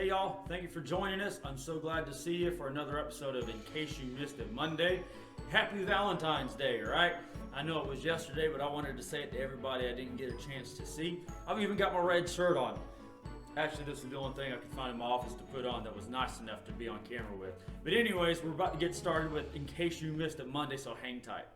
Hey y'all, thank you for joining us. I'm so glad to see you for another episode of In Case You Missed It Monday. Happy Valentine's Day, right? I know it was yesterday, but I wanted to say it to everybody I didn't get a chance to see. I've even got my red shirt on. Actually, this is the only thing I could find in my office to put on that was nice enough to be on camera with. But anyways, we're about to get started with In Case You Missed It Monday, so hang tight.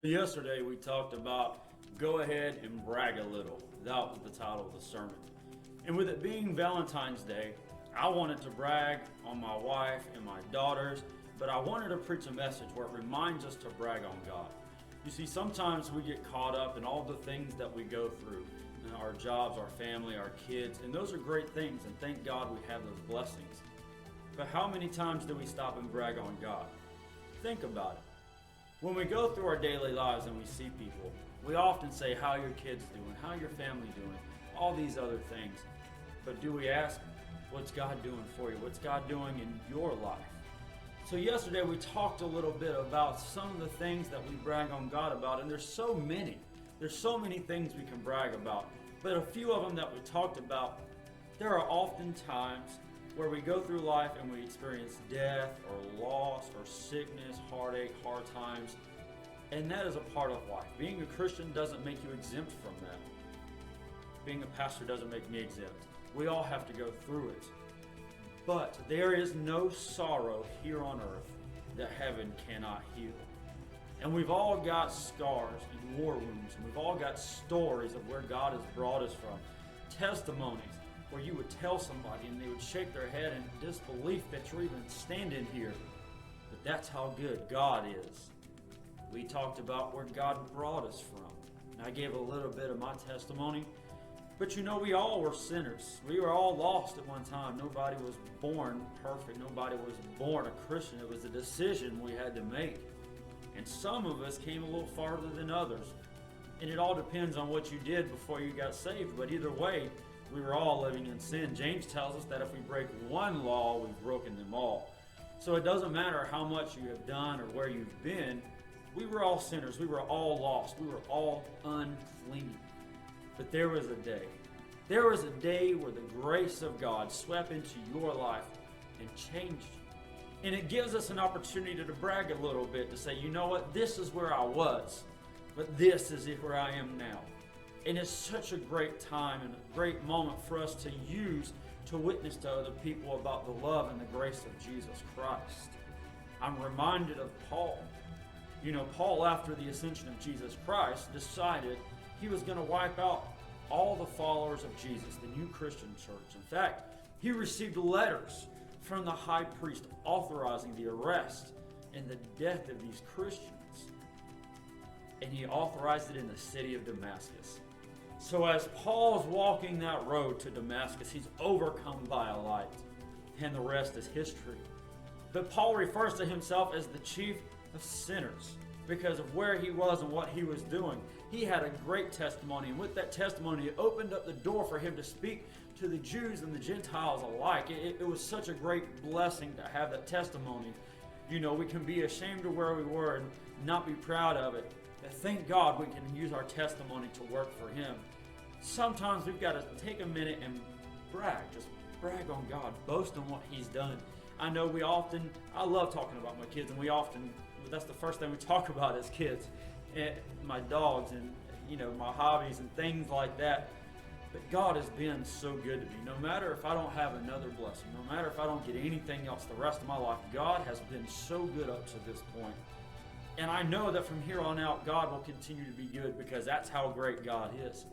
Yesterday we talked about go ahead and brag a little. That was the title of the sermon. And with it being Valentine's Day, I wanted to brag on my wife and my daughters, but I wanted to preach a message where it reminds us to brag on God. You see, sometimes we get caught up in all the things that we go through, our jobs, our family, our kids, and those are great things, and thank God we have those blessings. But how many times do we stop and brag on God? Think about it. When we go through our daily lives and we see people, we often say, how are your kids doing? How are your family doing? All these other things. But do we ask, what's God doing for you? What's God doing in your life? So yesterday we talked a little bit about some of the things that we brag on God about, and there's so many. There's so many things we can brag about. But a few of them that we talked about, there are often times where we go through life and we experience death or loss or sickness, heartache, hard times, and that is a part of life. Being a Christian doesn't make you exempt from that. Being a pastor doesn't make me exempt. We all have to go through it. But there is no sorrow here on earth that heaven cannot heal. And we've all got scars and war wounds, and we've all got stories of where God has brought us from, testimonies where you would tell somebody and they would shake their head in disbelief that you're even standing here. But that's how good God is. We talked about where God brought us from. And I gave a little bit of my testimony. But you know, we all were sinners. We were all lost at one time. Nobody was born perfect. Nobody was born a Christian. It was a decision we had to make. And some of us came a little farther than others. And it all depends on what you did before you got saved. But either way, we were all living in sin. James tells us that if we break one law, we've broken them all. So it doesn't matter how much you have done or where you've been. We were all sinners. We were all lost. We were all unclean. But there was a day. There was a day where the grace of God swept into your life and changed you. And it gives us an opportunity to brag a little bit, to say, you know what, this is where I was, but this is where I am now. And it's such a great time and a great moment for us to use to witness to other people about the love and the grace of Jesus Christ. I'm reminded of Paul. You know, Paul, after the ascension of Jesus Christ, decided he was going to wipe out all the followers of Jesus, the new Christian church. In fact, he received letters from the high priest authorizing the arrest and the death of these Christians. And he authorized it in the city of Damascus. So as Paul's walking that road to Damascus, he's overcome by a light, and the rest is history. But Paul refers to himself as the chief of sinners because of where he was and what he was doing. He had a great testimony, and with that testimony, it opened up the door for him to speak to the Jews and the Gentiles alike. It was such a great blessing to have that testimony. You know, we can be ashamed of where we were and not be proud of it. But thank God we can use our testimony to work for Him. Sometimes we've got to take a minute and brag. Just brag on God. Boast on what He's done. I know I love talking about my kids, and that's the first thing we talk about as kids. And my dogs and, you know, my hobbies and things like that. But God has been so good to me. No matter if I don't have another blessing, no matter if I don't get anything else the rest of my life, God has been so good up to this point. And I know that from here on out, God will continue to be good because that's how great God is.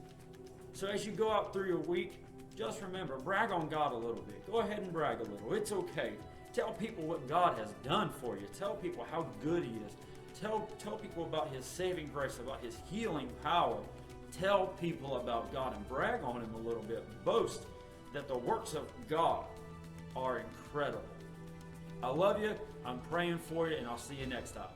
So as you go out through your week, just remember, brag on God a little bit. Go ahead and brag a little. It's okay. Tell people what God has done for you. Tell people how good He is. Tell people about his saving grace, about his healing power. Tell people about God and brag on him a little bit. Boast that the works of God are incredible. I love you. I'm praying for you, and I'll see you next time.